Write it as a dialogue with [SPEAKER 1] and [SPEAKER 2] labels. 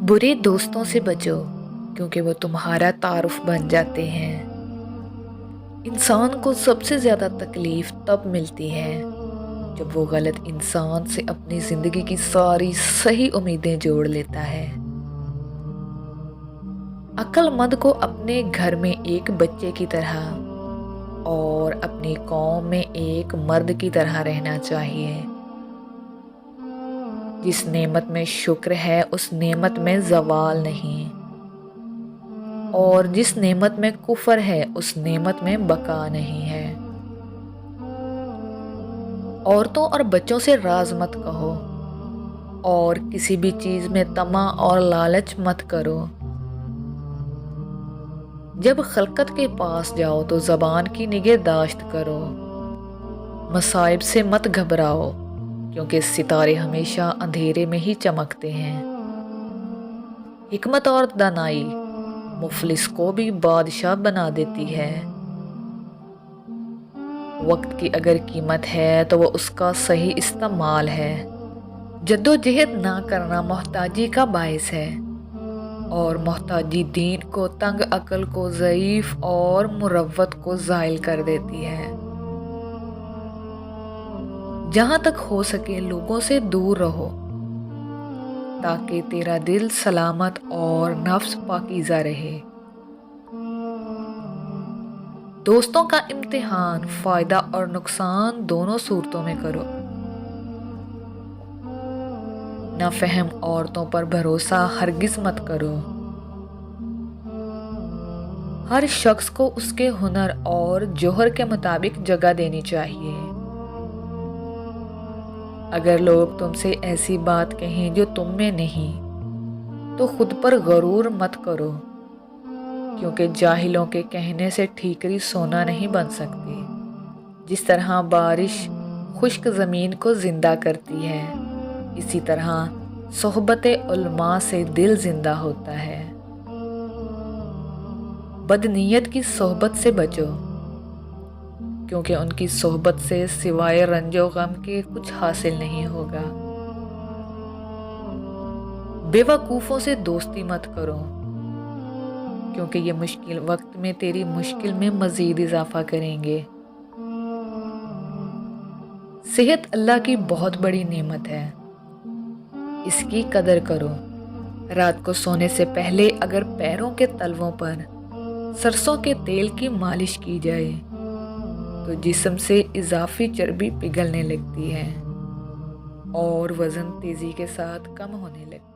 [SPEAKER 1] बुरे दोस्तों से बचो क्योंकि वो तुम्हारा तारुफ बन जाते हैं। इंसान को सबसे ज़्यादा तकलीफ तब मिलती है जब वो गलत इंसान से अपनी ज़िंदगी की सारी सही उम्मीदें जोड़ लेता है। अक्लमंद को अपने घर में एक बच्चे की तरह और अपनी कौम में एक मर्द की तरह रहना चाहिए। जिस नेमत में शुक्र है उस नेमत में ज़वाल नहीं, और जिस नेमत में कुफर है उस नेमत में बका नहीं है। औरतों और बच्चों से राज मत कहो और किसी भी चीज़ में तमा और लालच मत करो। जब खलकत के पास जाओ तो ज़बान की निगहदाश्त करो। मसाइब से मत घबराओ क्योंकि सितारे हमेशा अंधेरे में ही चमकते हैं। हिकमत और दानाई मुफलिस को भी बादशाह बना देती है। वक्त की अगर कीमत है तो वो उसका सही इस्तेमाल है। जद्दोजहद ना करना मोहताजी का बायस है, और मोहताजी दीन को, तंग अकल को ज़ईफ और मुरव्वत को ज़ाइल कर देती है। जहाँ तक हो सके लोगों से दूर रहो ताकि तेरा दिल सलामत और नफ्स पाकीज़ा रहे। दोस्तों का इम्तिहान फ़ायदा और नुकसान दोनों सूरतों में करो। नाफहम औरतों पर भरोसा हरगिज़ मत करो। हर शख्स को उसके हुनर और जोहर के मुताबिक जगह देनी चाहिए। अगर लोग तुमसे ऐसी बात कहें जो तुम में नहीं तो खुद पर गरूर मत करो, क्योंकि जाहिलों के कहने से ठीकरी सोना नहीं बन सकती। जिस तरह बारिश खुश्क ज़मीन को ज़िंदा करती है, इसी तरह सोहबत उलमा से दिल जिंदा होता है। बदनीयत की सोहबत से बचो क्योंकि उनकी सोहबत से सिवाय रंजो गम के कुछ हासिल नहीं होगा। बेवकूफ़ों से दोस्ती मत करो क्योंकि ये मुश्किल वक्त में तेरी मुश्किल में मज़ीद इजाफा करेंगे। सेहत अल्लाह की बहुत बड़ी नेमत है, इसकी कदर करो। रात को सोने से पहले अगर पैरों के तलवों पर सरसों के तेल की मालिश की जाए तो जिस्म से इजाफी चर्बी पिघलने लगती है और वज़न तेज़ी के साथ कम होने लगता है।